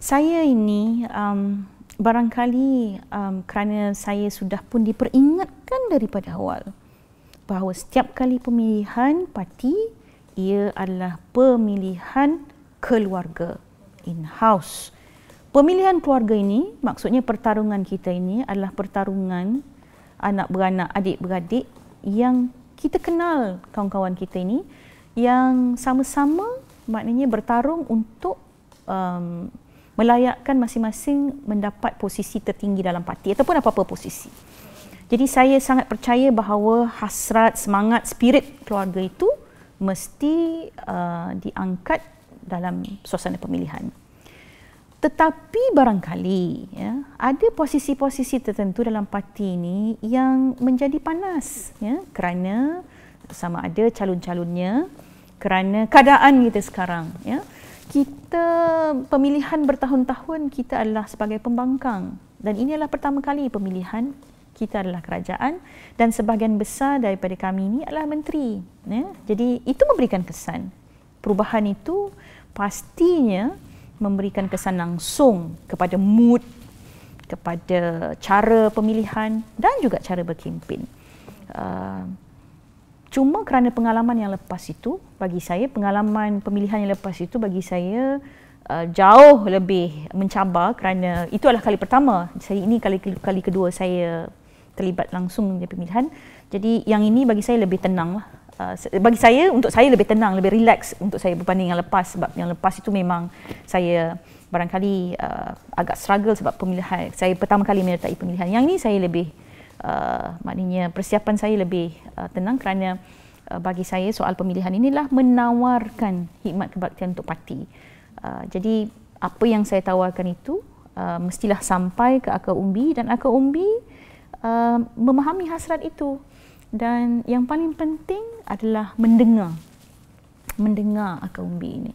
Saya ini barangkali kerana saya sudah pun diperingatkan daripada awal bahawa setiap kali pemilihan parti, ia adalah pemilihan keluarga, in-house. Pemilihan keluarga ini, maksudnya pertarungan kita ini adalah pertarungan anak beranak, adik-beradik yang kita kenal, kawan-kawan kita ini, yang sama-sama maknanya bertarung untuk melayakkan masing-masing mendapat posisi tertinggi dalam parti ataupun apa-apa posisi. Jadi saya sangat percaya bahawa hasrat, semangat, spirit keluarga itu mesti diangkat dalam suasana pemilihan. Tetapi barangkali ya, ada posisi-posisi tertentu dalam parti ini yang menjadi panas ya, kerana sama ada calon-calonnya, kerana keadaan kita sekarang ya. Kita pemilihan bertahun-tahun kita adalah sebagai pembangkang dan ini adalah pertama kali pemilihan kita adalah kerajaan dan sebahagian besar daripada kami ini adalah menteri ya. Jadi itu memberikan kesan. Perubahan itu pastinya memberikan kesan langsung kepada mood, kepada cara pemilihan dan juga cara berkempen. Cuma kerana pengalaman yang lepas itu, bagi saya pengalaman pemilihan yang lepas itu bagi saya jauh lebih mencabar kerana itu adalah kali pertama. Ini kali kedua saya terlibat langsung di pemilihan. Jadi yang ini bagi saya lebih tenang lah. Bagi saya, untuk saya lebih tenang, lebih relax untuk saya berbanding yang lepas, sebab yang lepas itu memang saya barangkali agak struggle sebab pemilihan. Saya pertama kali menyertai pemilihan. Yang ini saya lebih maknanya persiapan saya lebih tenang kerana bagi saya soal pemilihan inilah menawarkan khidmat kebaktian untuk parti. Jadi apa yang saya tawarkan itu mestilah sampai ke akar umbi dan akar umbi memahami hasrat itu. Dan yang paling penting adalah mendengar akar umbi ini.